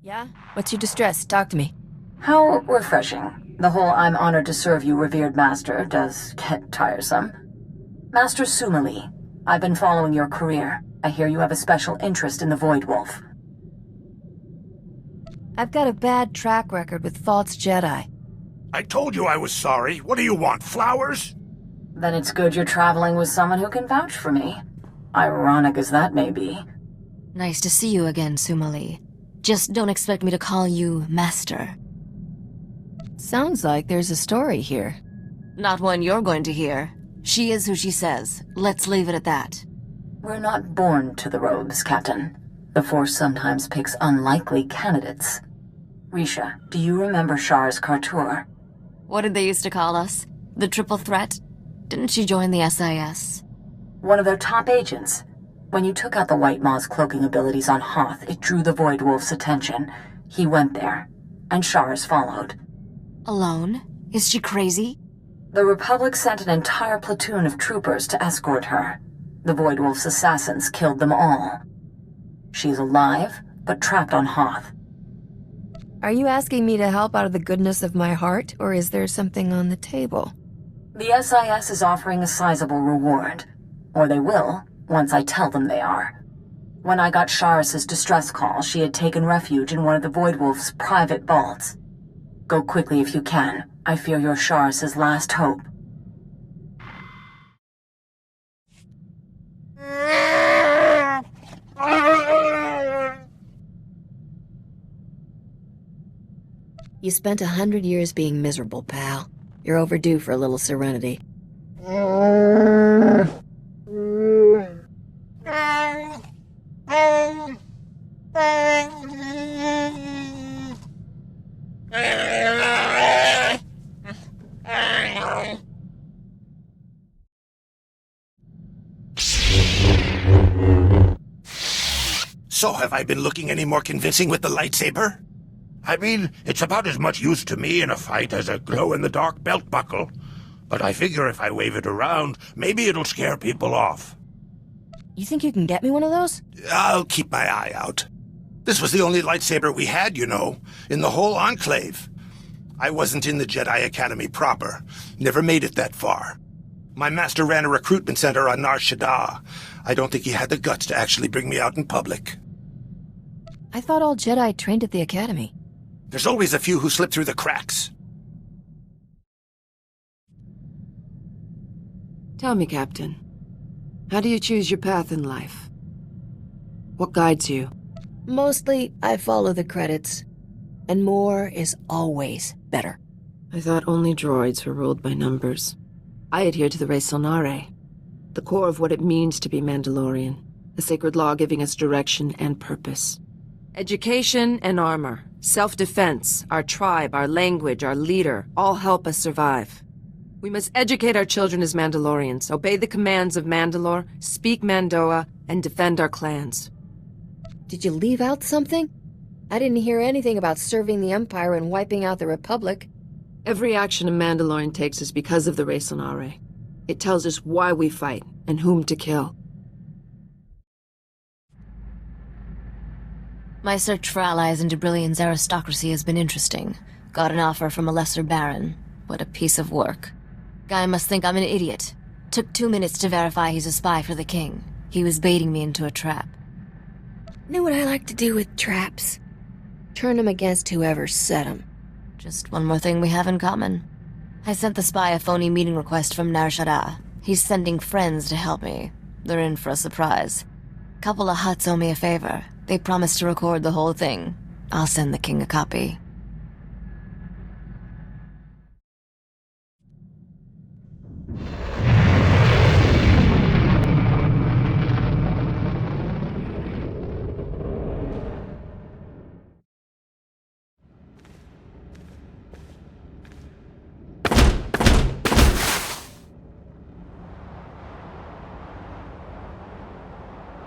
Yeah? What's your distress? Talk to me. How refreshing. The whole "I'm honored to serve you, revered master" does get tiresome. Master Sumali, I've been following your career. I hear you have a special interest in the Void Wolf. I've got a bad track record with false Jedi. I told you I was sorry. What do you want, flowers? Then it's good you're traveling with someone who can vouch for me. Ironic as that may be. Nice to see you again, Sumali. Just don't expect me to call you Master. Sounds like there's a story here. Not one you're going to hear. She is who she says. Let's leave it at that. We're not born to the robes, Captain. The Force sometimes picks unlikely candidates. Risha, do you remember Shar's Kartur? What did they used to call us? The Triple Threat? Didn't she join the SIS? One of their top agents. When you took out the White Maw's cloaking abilities on Hoth, it drew the Void Wolf's attention. He went there, and Shar's followed. Alone? Is she crazy? The Republic sent an entire platoon of troopers to escort her. The Void Wolf's assassins killed them all. She's alive, but trapped on Hoth. Are you asking me to help out of the goodness of my heart, or is there something on the table? The SIS is offering a sizable reward. Or they will, once I tell them they are. When I got Sharis's distress call, she had taken refuge in one of the Void Wolf's private vaults. Go quickly if you can. I fear you're Sharis's last hope. You spent 100 years being miserable, pal. You're overdue for a little serenity. So have I been looking any more convincing with the lightsaber? I mean, it's about as much use to me in a fight as a glow-in-the-dark belt buckle. But I figure if I wave it around, maybe it'll scare people off. You think you can get me one of those? I'll keep my eye out. This was the only lightsaber we had, you know, in the whole Enclave. I wasn't in the Jedi Academy proper. Never made it that far. My master ran a recruitment center on Nar Shaddaa. I don't think he had the guts to actually bring me out in public. I thought all Jedi trained at the Academy. There's always a few who slip through the cracks. Tell me, Captain, how do you choose your path in life? What guides you? Mostly, I follow the credits. And more is always better. I thought only droids were ruled by numbers. I adhere to the Res Sonare, the core of what it means to be Mandalorian, a sacred law giving us direction and purpose. Education and armor, self-defense, our tribe, our language, our leader, all help us survive. We must educate our children as Mandalorians, obey the commands of Mandalore, speak Mandoa, and defend our clans. Did you leave out something? I didn't hear anything about serving the Empire and wiping out the Republic. Every action a Mandalorian takes is because of the Res Sonare. It tells us why we fight and whom to kill. My search for allies into Brillian's aristocracy has been interesting. Got an offer from a lesser baron. What a piece of work. Guy must think I'm an idiot. Took 2 minutes to verify he's a spy for the king. He was baiting me into a trap. Know what I like to do with traps? Turn them against whoever set them. Just one more thing we have in common. I sent the spy a phony meeting request from Nar Shaddaa. He's sending friends to help me. They're in for a surprise. Couple of Hutts owe me a favor. They promised to record the whole thing. I'll send the king a copy.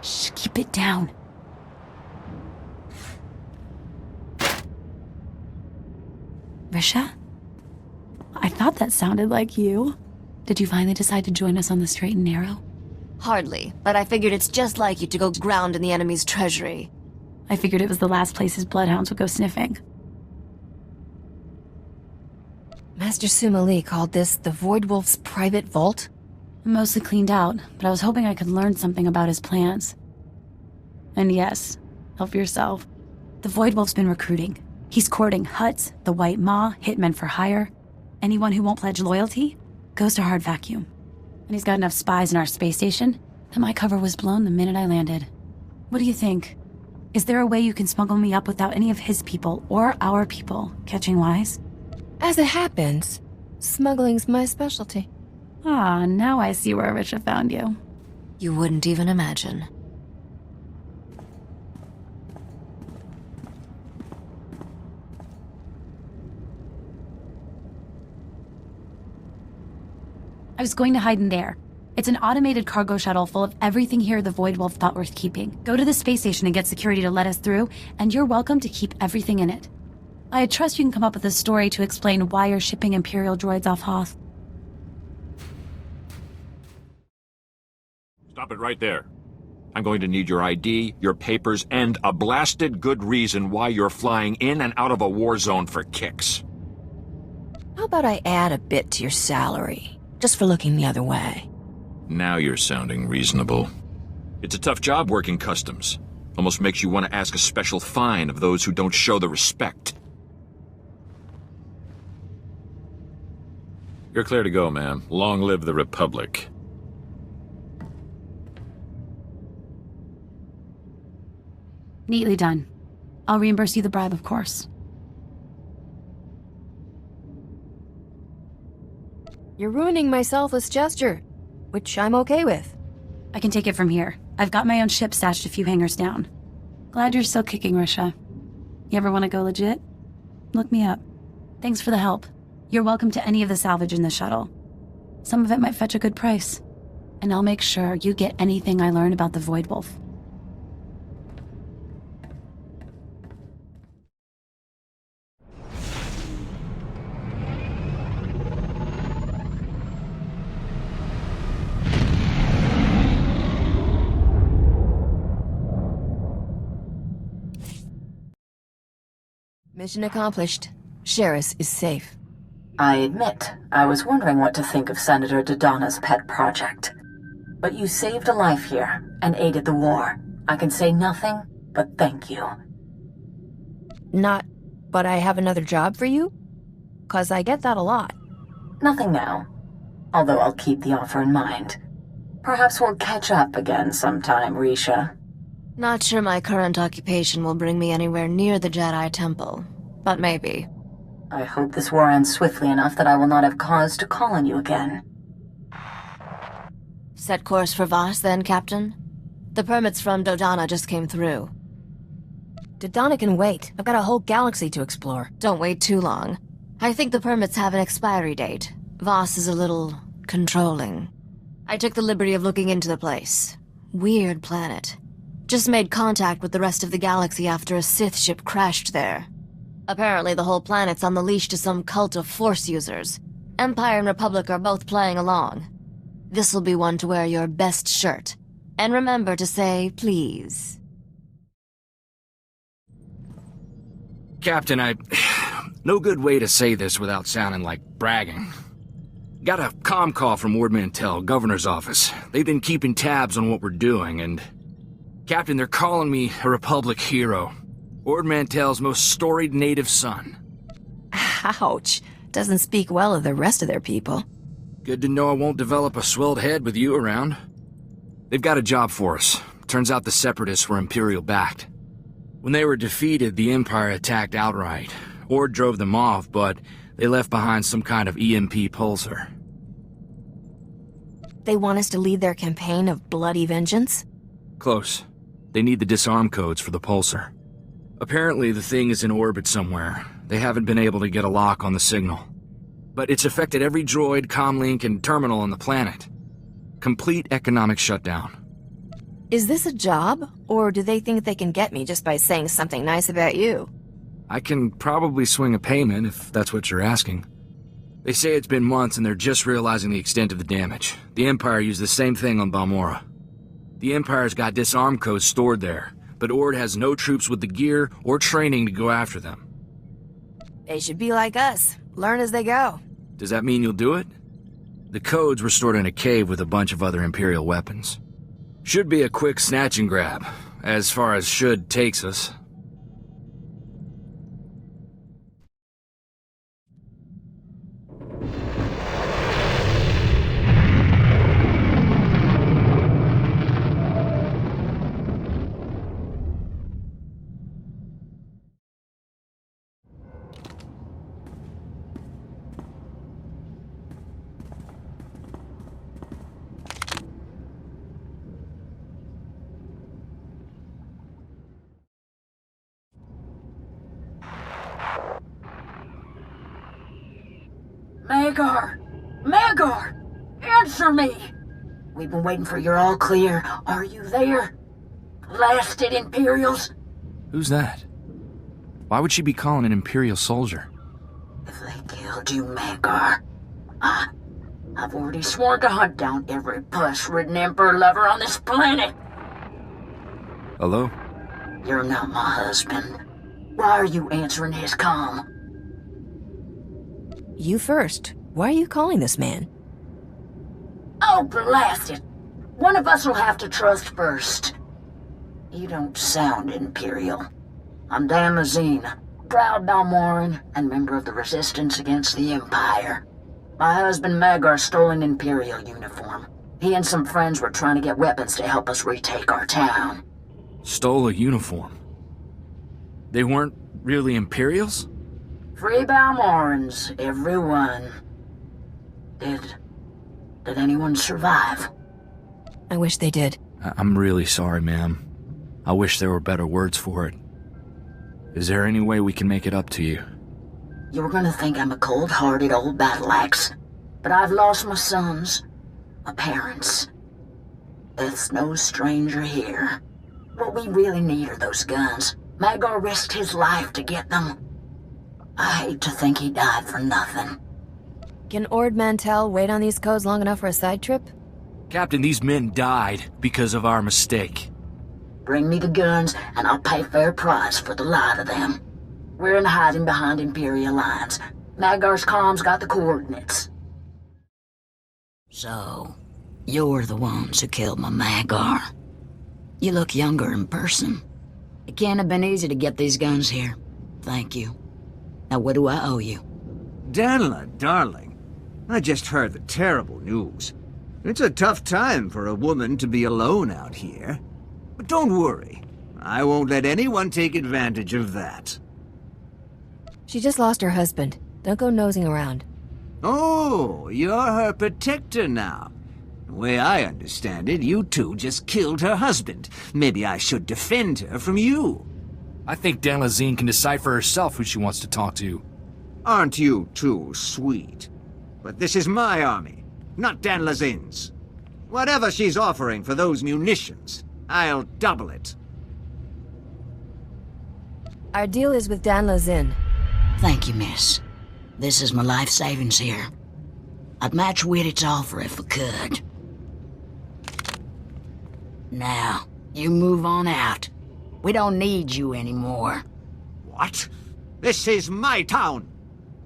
Shh, keep it down. Risha? I thought that sounded like you. Did you finally decide to join us on the straight and narrow? Hardly, but I figured it's just like you to go ground in the enemy's treasury. I figured it was the last place his bloodhounds would go sniffing. Master Sumali called this the Void Wolf's private vault? Mostly cleaned out, but I was hoping I could learn something about his plans. And yes, help yourself. The Void Wolf's been recruiting. He's courting Huts, the White Maw, hitmen for hire. Anyone who won't pledge loyalty goes to hard vacuum. And he's got enough spies in our space station that my cover was blown the minute I landed. What do you think? Is there a way you can smuggle me up without any of his people or our people catching wise? As it happens, smuggling's my specialty. Ah, now I see where Risha found you. You wouldn't even imagine. I was going to hide in there. It's an automated cargo shuttle full of everything here the Void Wolf thought worth keeping. Go to the space station and get security to let us through, and you're welcome to keep everything in it. I trust you can come up with a story to explain why you're shipping Imperial droids off Hoth. Stop it right there. I'm going to need your ID, your papers, and a blasted good reason why you're flying in and out of a war zone for kicks. How about I add a bit to your salary, just for looking the other way? Now you're sounding reasonable. It's a tough job working customs. Almost makes you want to ask a special fine of those who don't show the respect. You're clear to go, ma'am. Long live the Republic. Neatly done. I'll reimburse you the bribe, of course. You're ruining my selfless gesture, which I'm okay with. I can take it from here. I've got my own ship stashed a few hangars down. Glad you're still kicking, Risha. You ever want to go legit? Look me up. Thanks for the help. You're welcome to any of the salvage in the shuttle. Some of it might fetch a good price. And I'll make sure you get anything I learn about the Void Wolf. Mission accomplished. Sheris is safe. I admit, I was wondering what to think of Senator Dodonna's pet project. But you saved a life here, and aided the war. I can say nothing but thank you. Not, but I have another job for you? 'Cause I get that a lot. Nothing now. Although I'll keep the offer in mind. Perhaps we'll catch up again sometime, Risha. Not sure my current occupation will bring me anywhere near the Jedi Temple, but maybe. I hope this war ends swiftly enough that I will not have cause to call on you again. Set course for Voss then, Captain? The permits from Dodonna just came through. Dodonna can wait. I've got a whole galaxy to explore. Don't wait too long. I think the permits have an expiry date. Voss is a little controlling. I took the liberty of looking into the place. Weird planet. Just made contact with the rest of the galaxy after a Sith ship crashed there. Apparently the whole planet's on the leash to some cult of Force users. Empire and Republic are both playing along. This'll be one to wear your best shirt. And remember to say please. Captain, no good way to say this without sounding like bragging. Got a comm call from Ord Mantell, Governor's office. They've been keeping tabs on what we're doing, and... Captain, they're calling me a Republic hero. Ord Mantell's most storied native son. Ouch. Doesn't speak well of the rest of their people. Good to know I won't develop a swelled head with you around. They've got a job for us. Turns out the Separatists were Imperial-backed. When they were defeated, the Empire attacked outright. Ord drove them off, but they left behind some kind of EMP pulsar. They want us to lead their campaign of bloody vengeance? Close. They need the disarm codes for the pulsar. Apparently the thing is in orbit somewhere. They haven't been able to get a lock on the signal. But it's affected every droid, comlink, and terminal on the planet. Complete economic shutdown. Is this a job, or do they think they can get me just by saying something nice about you? I can probably swing a payment if that's what you're asking. They say it's been months and they're just realizing the extent of the damage. The Empire used the same thing on Balmorra. The Empire's got disarm codes stored there, but Ord has no troops with the gear or training to go after them. They should be like us. Learn as they go. Does that mean you'll do it? The code's were stored in a cave with a bunch of other Imperial weapons. Should be a quick snatch and grab, as far as should takes us. Magar! Magar! Answer me! We've been waiting for your all clear. Are you there? Blasted Imperials? Who's that? Why would she be calling an Imperial soldier? If they killed you, Magar, I've already sworn to hunt down every puss-ridden Emperor lover on this planet. Hello? You're not my husband. Why are you answering his comm? You first. Why are you calling this man? Oh, blast it! One of us will have to trust first. You don't sound Imperial. I'm Dan Lazine, proud Balmoran and member of the Resistance against the Empire. My husband Magar stole an Imperial uniform. He and some friends were trying to get weapons to help us retake our town. Stole a uniform. They weren't really Imperials? Free Balmorans, everyone. Did anyone survive? I wish they did. I'm really sorry, ma'am. I wish there were better words for it. Is there any way we can make it up to you? You were gonna think I'm a cold-hearted old battle axe, but I've lost my sons, my parents. Death's no stranger here. What we really need are those guns. Magar risked his life to get them. I hate to think he died for nothing. Can Ord Mantell wait on these codes long enough for a side trip? Captain, these men died because of our mistake. Bring me the guns, and I'll pay fair price for the lot of them. We're in hiding behind Imperial lines. Magar's comms got the coordinates. So, you're the ones who killed my Magar. You look younger in person. It can't have been easy to get these guns here. Thank you. Now what do I owe you? Danla, darling, I just heard the terrible news. It's a tough time for a woman to be alone out here. But don't worry, I won't let anyone take advantage of that. She just lost her husband. Don't go nosing around. Oh, you're her protector now. The way I understand it, you two just killed her husband. Maybe I should defend her from you. I think Dan Lazine can decide for herself who she wants to talk to. Aren't you too sweet? But this is my army, not Dan Lazine's. Whatever she's offering for those munitions, I'll double it. Our deal is with Dan Lazine. Thank you, miss. This is my life savings here. I'd match Whittit's offer if I could. Now, you move on out. We don't need you anymore. What? This is my town!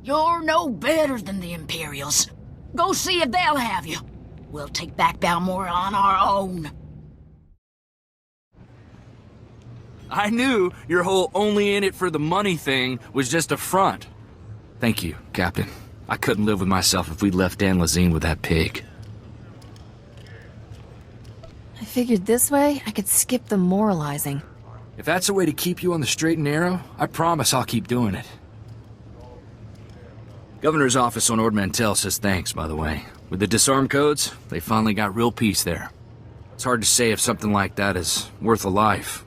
You're no better than the Imperials. Go see if they'll have you. We'll take back Balmora on our own. I knew your whole only in it for the money thing was just a front. Thank you, Captain. I couldn't live with myself if we left Dan Lazine with that pig. I figured this way I could skip the moralizing. If that's a way to keep you on the straight and narrow, I promise I'll keep doing it. Governor's office on Ord Mantell says thanks, by the way. With the disarm codes, they finally got real peace there. It's hard to say if something like that is worth a life,